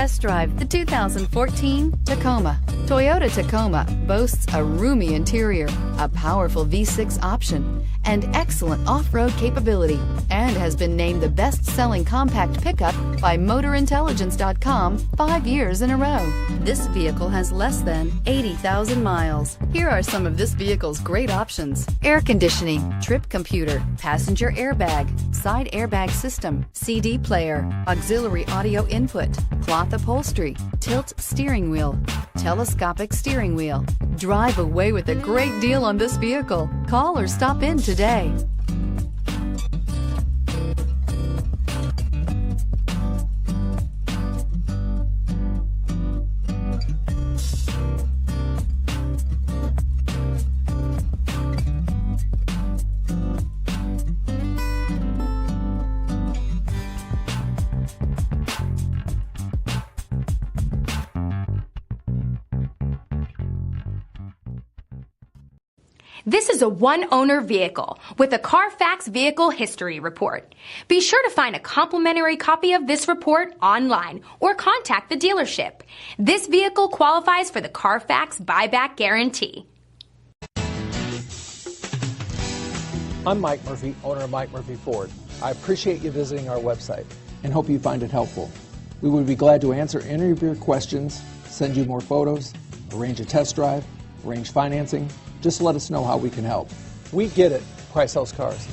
test drive the 2014 Tacoma. Toyota Tacoma boasts a roomy interior, a powerful V6 option, and excellent off-road capability, and has been named the best-selling compact pickup by MotorIntelligence.com 5 years in a row. This vehicle has less than 80,000 miles. Here are some of this vehicle's great options: air conditioning, trip computer, passenger airbag, side airbag system, CD player, auxiliary audio input, cloth upholstery, tilt steering wheel, telescopic steering wheel. Drive away with a great deal on this vehicle. Call or stop in today. This is a one-owner vehicle with a Carfax Vehicle History Report. Be sure to find a complimentary copy of this report online or contact the dealership. This vehicle qualifies for the Carfax Buyback Guarantee. I'm Mike Murphy, owner of Mike Murphy Ford. I appreciate you visiting our website and hope you find it helpful. We would be glad to answer any of your questions, send you more photos, arrange a test drive, arrange financing. Just let us know how we can help. We get it. Price sells cars.